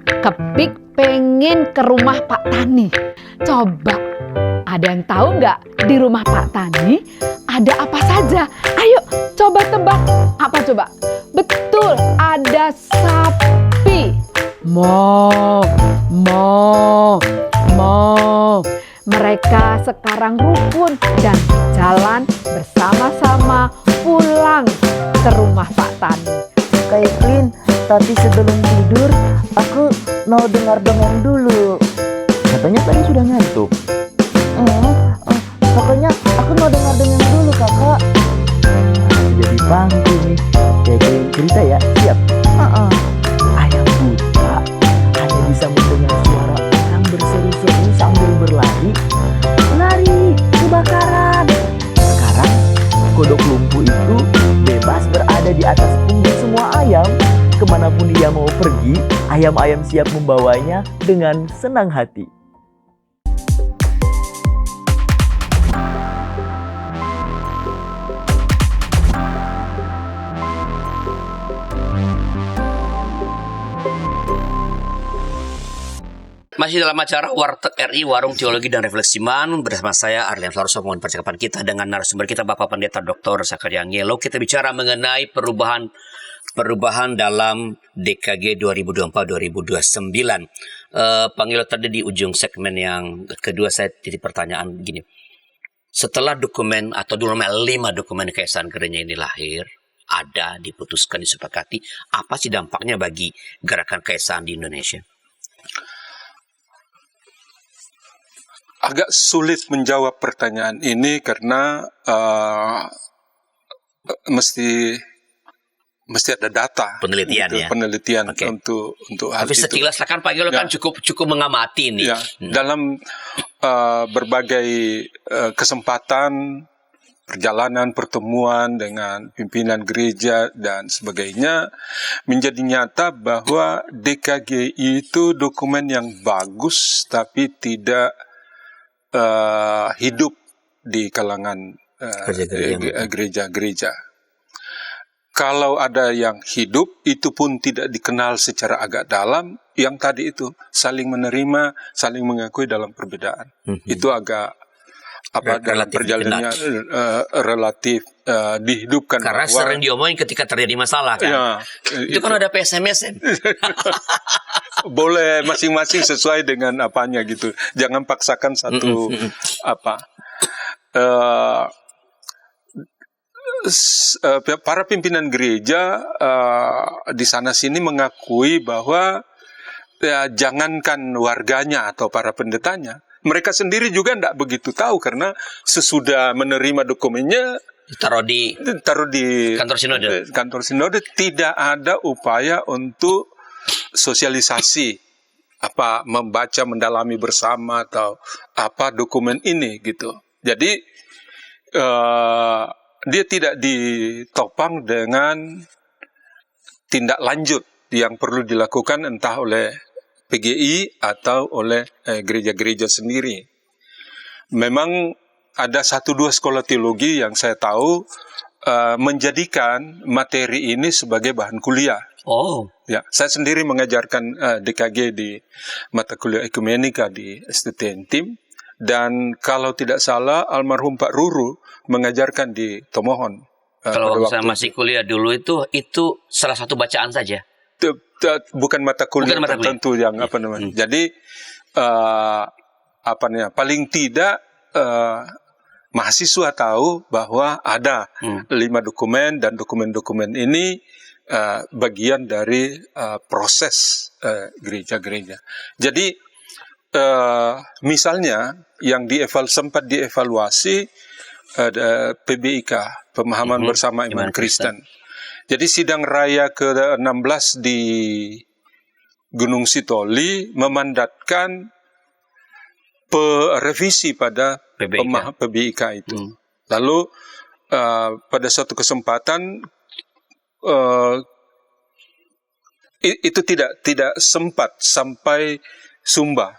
Kepik pengen ke rumah Pak Tani. Coba, ada yang tahu nggak di rumah Pak Tani ada apa saja? Ayo coba tebak. Apa coba? Betul, ada sapi. Mo. Mereka sekarang rukun dan jalan bersama-sama pulang ke rumah Pak Tani. Kak Evelyn, tapi sebelum tidur aku mau dengar dongeng dulu. Katanya tadi sudah ngantuk. Pokoknya aku mau dengar dongeng dulu kakak. Jadi pangku nih. Jadi cerita ya, siap? Ayam buta hanya bisa mendengar suara orang berseru-seru sambil berlari. Lari, kebakaran. Sekarang kodok lumpuh itu bebas berada di atas punggung semua ayam. Kemanapun dia mau pergi, ayam-ayam siap membawanya dengan senang hati. Masih dalam acara Warteg RI, Warung Teologi dan Refleksi Iman, bersama saya Arlian Florso. Mohon percakapan kita dengan narasumber kita Bapak Pendeta Dr. Zakaria Angelo. Kita bicara mengenai perubahan dalam DKG 2024-2029. Panggil tadi di ujung segmen yang kedua saya titip pertanyaan gini. Setelah dokumen atau 5 dokumen Kaisaan Gereja ini lahir, ada, diputuskan, disepakati, apa sih dampaknya bagi gerakan Kaisaan di Indonesia? Agak sulit menjawab pertanyaan ini karena mesti ada data, penelitian ya. Penelitian Okay. untuk hal Tapi itu. sekilas kan Pak Gelo kan cukup mengamati nih. Ya, dalam berbagai kesempatan perjalanan pertemuan dengan pimpinan gereja dan sebagainya, menjadi nyata bahwa DKG itu dokumen yang bagus tapi tidak hidup di kalangan gereja-gereja. Kalau ada yang hidup, itu pun tidak dikenal secara agak dalam. Yang tadi itu saling menerima, saling mengakui dalam perbedaan. Itu agak dalam perjalanannya relatif dihidupkan. Karena sering diomongin ketika terjadi masalah kan. Ya, itu kan ada PSMS. Boleh masing-masing sesuai dengan apanya gitu. Jangan paksakan satu para pimpinan gereja di sana sini mengakui bahwa jangankan warganya atau para pendetanya, mereka sendiri juga tidak begitu tahu karena sesudah menerima dokumennya taruh di kantor sinode tidak ada upaya untuk sosialisasi membaca mendalami bersama atau dokumen ini gitu. Jadi dia tidak ditopang dengan tindak lanjut yang perlu dilakukan entah oleh PGI atau oleh gereja-gereja sendiri. Memang ada 1-2 sekolah teologi yang saya tahu menjadikan materi ini sebagai bahan kuliah. Oh, ya, saya sendiri mengajarkan DKG di mata kuliah ekumenika di STTN Tim, dan kalau tidak salah almarhum Pak Ruru mengajarkan di Tomohon. Kalau saya masih kuliah dulu itu salah satu bacaan saja. Bukan mata kuliah tertentu yang Jadi paling tidak mahasiswa tahu bahwa ada 5 dokumen dan dokumen-dokumen ini bagian dari proses gereja-gereja. Jadi misalnya yang sempat dievaluasi PBIK, Pemahaman Bersama Iman Kristen. Jadi sidang raya ke-16 di Gunung Sitoli memandatkan revisi pada PBIK itu. Lalu pada suatu kesempatan itu tidak sempat sampai Sumba.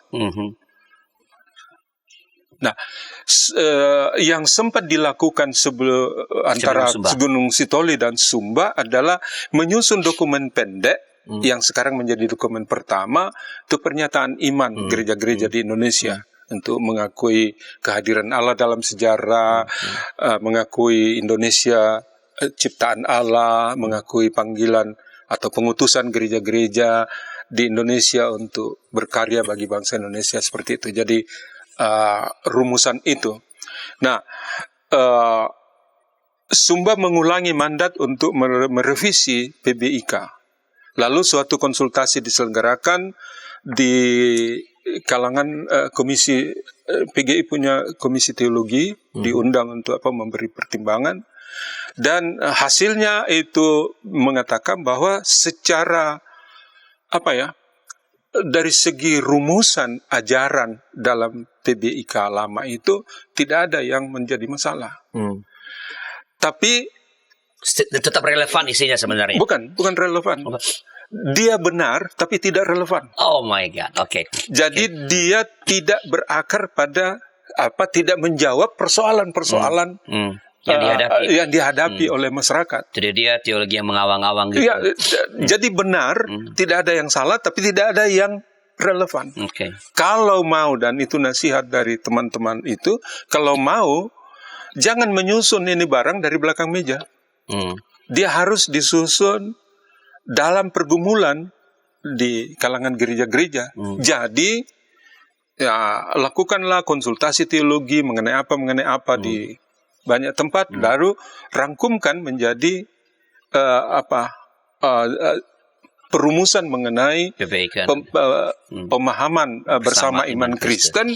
Nah, yang sempat dilakukan sebelum antara Gunung Sitoli dan Sumba adalah menyusun dokumen pendek yang sekarang menjadi dokumen pertama, itu pernyataan iman gereja-gereja di Indonesia untuk mengakui kehadiran Allah dalam sejarah, mengakui Indonesia ciptaan Allah, mengakui panggilan atau pengutusan gereja-gereja di Indonesia untuk berkarya bagi bangsa Indonesia, seperti itu. Jadi rumusan itu. Nah, Sumba mengulangi mandat untuk merevisi PBIK. Lalu suatu konsultasi diselenggarakan di kalangan komisi PGI punya komisi teologi, diundang untuk memberi pertimbangan. Dan hasilnya itu mengatakan bahwa secara dari segi rumusan ajaran dalam PBIK lama itu tidak ada yang menjadi masalah. Tapi tetap relevan isinya sebenarnya. Bukan relevan. Dia benar tapi tidak relevan. Oh my God. Oke. Jadi dia tidak berakar pada tidak menjawab persoalan-persoalan yang dihadapi oleh masyarakat. Jadi dia teologi yang mengawang-awang gitu. Ya, jadi benar, tidak ada yang salah, tapi tidak ada yang relevan. Kalau mau, dan itu nasihat dari teman-teman itu, kalau mau, jangan menyusun ini barang dari belakang meja. Dia harus disusun dalam pergumulan di kalangan gereja-gereja. Jadi, ya lakukanlah konsultasi teologi mengenai apa di banyak tempat, baru rangkumkan menjadi perumusan mengenai pemahaman bersama iman Kristen,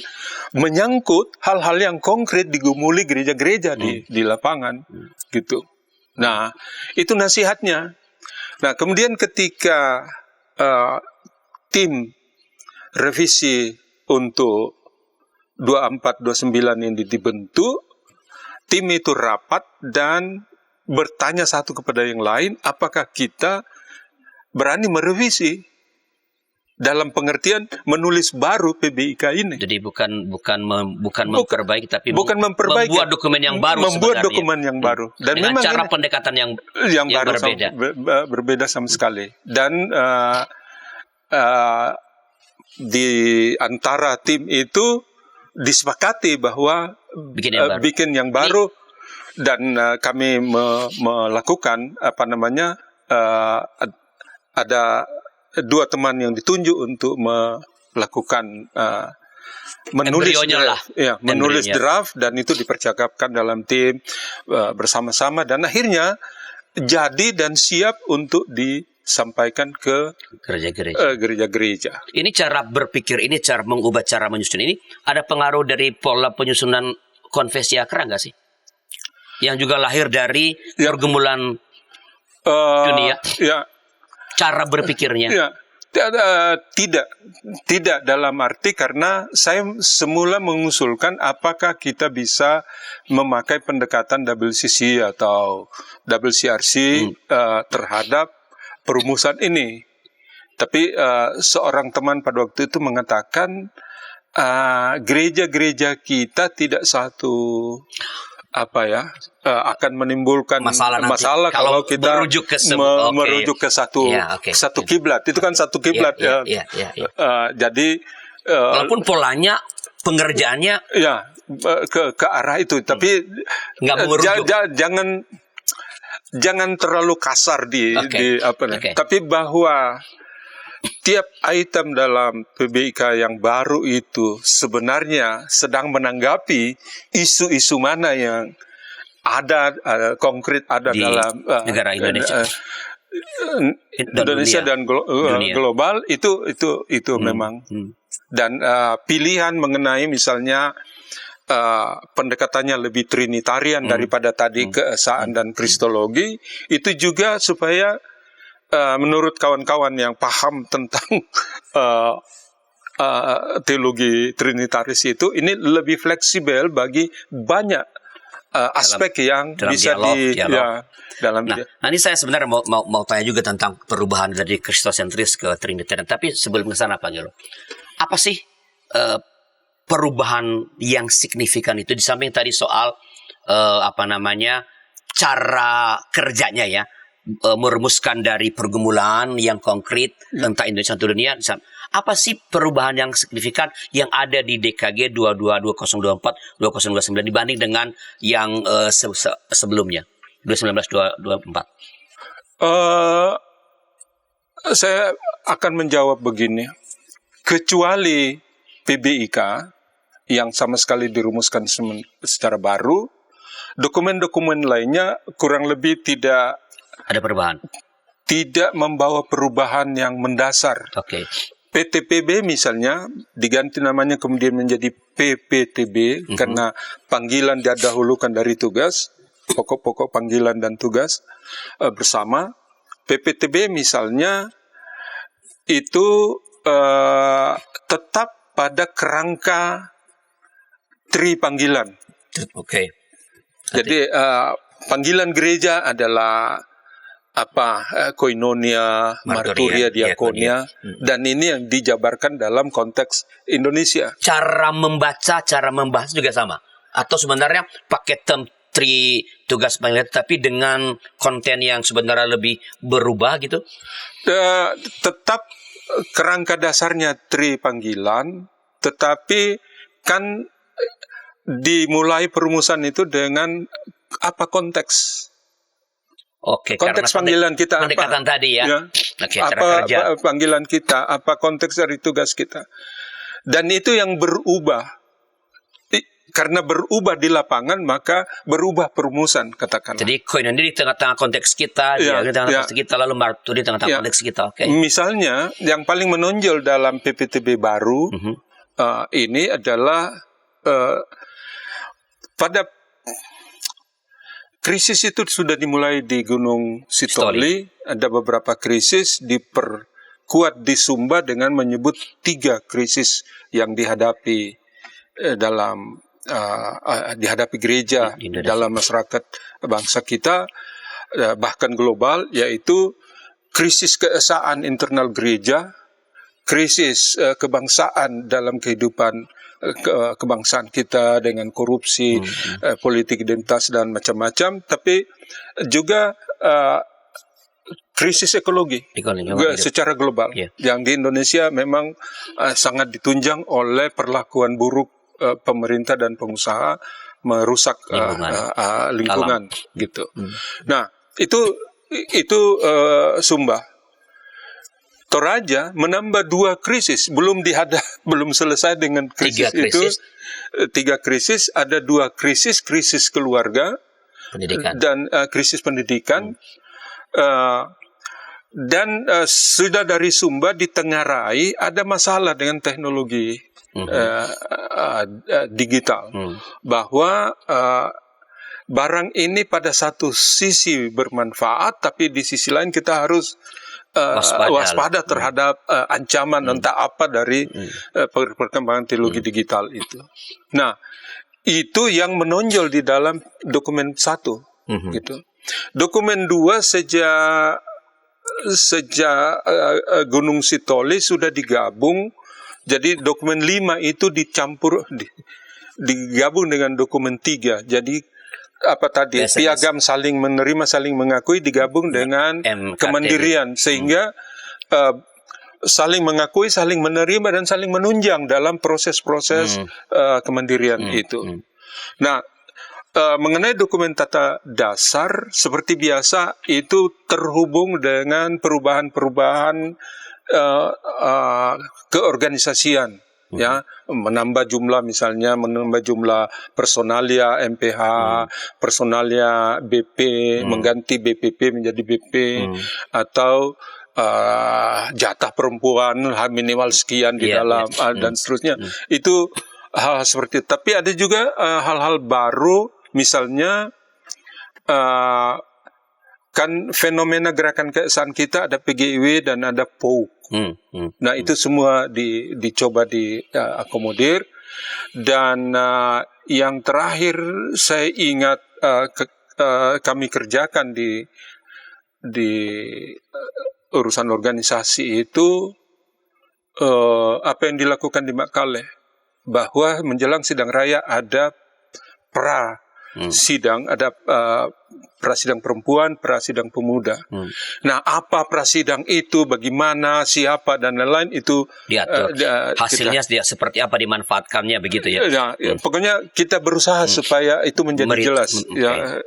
menyangkut hal-hal yang konkret digumuli gereja-gereja di lapangan, gitu. Nah, itu nasihatnya. Nah, kemudian ketika tim revisi untuk 24-29 ini dibentuk, tim itu rapat dan bertanya satu kepada yang lain, apakah kita berani merevisi dalam pengertian menulis baru PBIK ini. Jadi bukan memperbaiki, tapi memperbaiki, membuat dokumen yang baru. Membuat dokumen yang baru. Dan dengan memang cara pendekatan yang baru berbeda. Berbeda sama sekali. Dan di antara tim itu disepakati bahwa bikin yang baru, dan kami melakukan ada dua teman yang ditunjuk untuk melakukan menulis draft, dan itu dipercakapkan dalam tim bersama-sama, dan akhirnya jadi dan siap untuk disampaikan ke gereja-gereja. Ini cara berpikir ini, cara mengubah cara menyusun ini, ada pengaruh dari pola penyusunan konfesi akra nggak sih? Yang juga lahir dari pergumulan dunia. Cara berpikirnya. Tidak dalam arti, karena saya semula mengusulkan apakah kita bisa memakai pendekatan WCC atau WCRC terhadap perumusan ini. Tapi seorang teman pada waktu itu mengatakan gereja-gereja kita tidak akan menimbulkan masalah kalau kita merujuk ke satu kiblat. Itu kan satu kiblat jadi walaupun polanya pengerjaannya ke arah itu, tapi jangan terlalu kasar tapi bahwa tiap item dalam PBIK yang baru itu sebenarnya sedang menanggapi isu-isu mana yang ada konkret dalam negara Indonesia. Indonesia dan global itu memang. Dan pilihan mengenai misalnya pendekatannya lebih trinitarian daripada tadi keesaan dan kristologi, itu juga supaya menurut kawan-kawan yang paham tentang teologi trinitaris itu, ini lebih fleksibel bagi banyak aspek yang bisa dalam. Nah, ini saya sebenarnya mau tanya juga tentang perubahan dari kristosentris ke trinitarian. Tapi sebelum ke sana, Pak Gelo, apa sih perubahan yang signifikan itu di samping tadi soal cara kerjanya ya, merumuskan dari pergumulan yang konkret tentang Indonesia untuk dunia. Apa sih perubahan yang signifikan yang ada di DKG 2024 2029 dibanding dengan yang sebelumnya 2019-2024? Saya akan menjawab begini. Kecuali PBIK yang sama sekali dirumuskan secara baru, dokumen-dokumen lainnya kurang lebih tidak ada perubahan. Tidak membawa perubahan yang mendasar. Oke. PTPB misalnya diganti namanya kemudian menjadi PPTB karena panggilan didahulukan dari tugas, pokok-pokok panggilan dan tugas bersama. PPTB misalnya itu tetap pada kerangka tri panggilan. Oke. Jadi panggilan gereja adalah koinonia, marturia, diakonia, dan ini yang dijabarkan dalam konteks Indonesia. Cara membaca, cara membahas juga sama, atau sebenarnya pakai term tri tugas panggilan tapi dengan konten yang sebenarnya lebih berubah gitu? Tetap kerangka dasarnya tri panggilan, tetapi kan dimulai perumusan itu dengan apa konteks. Oke, konteks panggilan kita pendekatan apa? Tadi ya. Oke, apa panggilan kita, apa konteks dari tugas kita. Dan itu yang berubah. Karena berubah di lapangan, maka berubah perumusan, katakanlah. Jadi koinonia di tengah-tengah konteks kita, di tengah-tengah konteks kita, lalu martu di tengah-tengah konteks kita. Oke. Misalnya, yang paling menonjol dalam PPTB baru ini adalah pada krisis itu sudah dimulai di Gunung Sitoli. Ada beberapa krisis, diperkuat di Sumba dengan menyebut 3 krisis yang dihadapi dihadapi gereja dalam masyarakat bangsa kita, bahkan global, yaitu krisis keesaan internal gereja, krisis kebangsaan dalam kehidupan kebangsaan kita dengan korupsi, politik identitas dan macam-macam, tapi juga krisis ekologi secara global yang di Indonesia memang sangat ditunjang oleh perlakuan buruk pemerintah dan pengusaha merusak lingkungan gitu. Nah, itu Sumba. Toraja menambah 2 krisis, belum selesai dengan krisis itu. 3 krisis, ada 2 krisis keluarga pendidikan. Dan krisis pendidikan. Dan sudah dari Sumba ditengarai ada masalah dengan teknologi digital, bahwa barang ini pada satu sisi bermanfaat, tapi di sisi lain kita harus waspada terhadap ancaman entah apa dari perkembangan teknologi digital itu. Nah, itu yang menonjol di dalam dokumen 1 gitu. Dokumen 2 sejak Gunung Sitoli sudah digabung. Jadi dokumen 5 itu digabung dengan dokumen 3. Jadi piagam saling menerima, saling mengakui digabung dengan kemandirian, sehingga saling mengakui, saling menerima dan saling menunjang dalam proses-proses kemandirian itu. Nah, mengenai dokumen tata dasar seperti biasa itu terhubung dengan perubahan-perubahan keorganisasian. Ya, menambah jumlah personalia MPH, personalia BP, mengganti BPP menjadi BP, atau jatah perempuan minimal sekian di dalam dan seterusnya. Itu hal seperti itu. Tapi ada juga hal-hal baru, misalnya kan fenomena gerakan keesaan kita ada PGIW dan ada POUK. Nah, itu semua dicoba diakomodir. Dan yang terakhir saya ingat kami kerjakan di urusan organisasi itu apa yang dilakukan di Makkale. bahwa menjelang sidang raya ada sidang, ada prasidang perempuan, prasidang pemuda. Nah, apa prasidang itu, bagaimana, siapa, dan lain-lain itu diatur. Hasilnya seperti apa dimanfaatkannya begitu ya? Nah, pokoknya kita berusaha supaya itu menjadi jelas. Ya.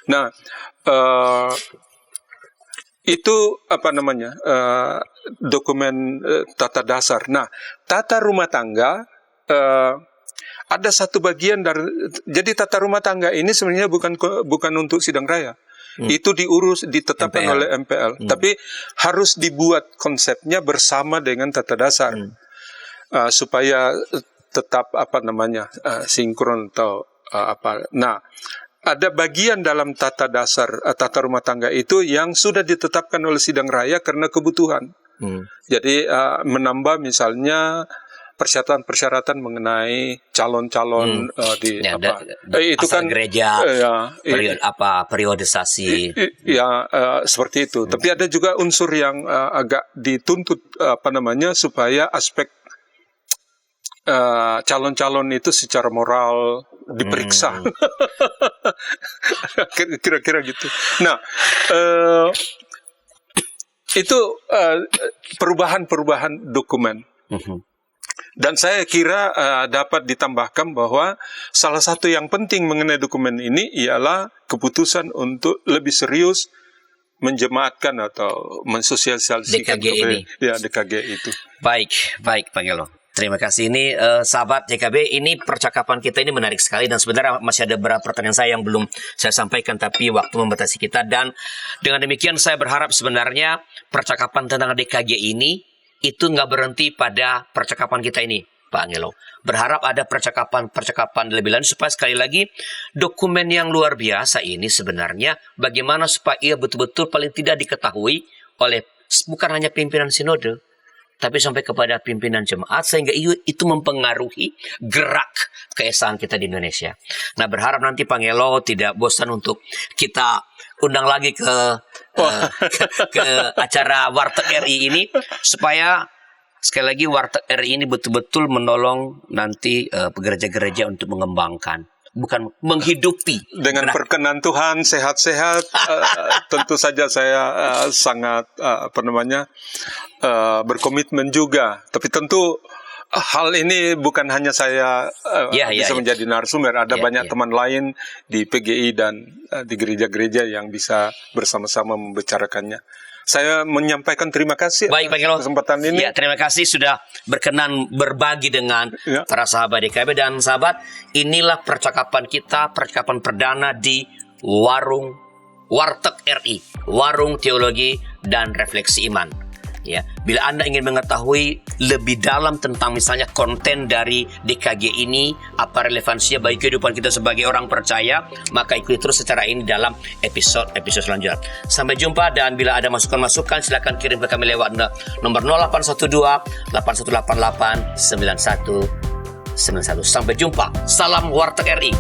Nah, itu apa namanya dokumen tata dasar. Nah, tata rumah tangga. Ada satu bagian dari, jadi tata rumah tangga ini sebenarnya bukan untuk sidang raya. Itu ditetapkan MPL. oleh MPL. Tapi harus dibuat konsepnya bersama dengan tata dasar supaya tetap apa namanya sinkron atau apa. Nah, ada bagian dalam tata dasar tata rumah tangga itu yang sudah ditetapkan oleh sidang raya karena kebutuhan. Jadi menambah misalnya persyaratan-persyaratan mengenai calon-calon di apa itu kan gereja periodisasi seperti itu. Tapi ada juga unsur yang agak dituntut apa namanya supaya aspek calon-calon itu secara moral diperiksa. Kira-kira gitu. Nah, itu perubahan-perubahan dokumen. Dan saya kira dapat ditambahkan bahwa salah satu yang penting mengenai dokumen ini ialah keputusan untuk lebih serius menjemaatkan atau mensosialisasikan DKG itu. Baik Pak Gelo. Terima kasih. Ini sahabat JKB, ini percakapan kita ini menarik sekali dan sebenarnya masih ada beberapa pertanyaan saya yang belum saya sampaikan tapi waktu membatasi kita, dan dengan demikian saya berharap sebenarnya percakapan tentang DKG ini itu nggak berhenti pada percakapan kita ini, Pak Angelo. Berharap ada percakapan lebih lanjut supaya sekali lagi dokumen yang luar biasa ini sebenarnya bagaimana supaya ia betul-betul paling tidak diketahui oleh bukan hanya pimpinan sinode, tapi sampai kepada pimpinan jemaat sehingga itu mempengaruhi gerak keesaan kita di Indonesia. Nah, berharap nanti Pak Angelo tidak bosan untuk kita undang lagi ke acara Warteg RI ini supaya sekali lagi Warteg RI ini betul-betul menolong nanti gereja-gereja untuk mengembangkan, bukan menghidupi. Dengan perkenan Tuhan sehat-sehat, tentu saja saya sangat berkomitmen juga. Tapi tentu hal ini bukan hanya saya bisa menjadi narasumber. Ada banyak teman lain di PGI dan di gereja-gereja yang bisa bersama-sama membicarakannya. Saya menyampaikan terima kasih atas kesempatan ini. Ya, terima kasih sudah berkenan berbagi dengan para sahabat DKB. Dan sahabat, inilah percakapan kita, percakapan perdana di Warteg RI, Warung Teologi dan Refleksi Iman. Ya, bila Anda ingin mengetahui lebih dalam tentang misalnya konten dari DKG ini, apa relevansinya bagi kehidupan kita sebagai orang percaya, maka ikuti terus secara ini dalam episode selanjutnya. Sampai jumpa, dan bila ada masukan-masukan silakan kirim ke kami lewat nomor 0812 8188 9191. Sampai jumpa. Salam Warteg RI.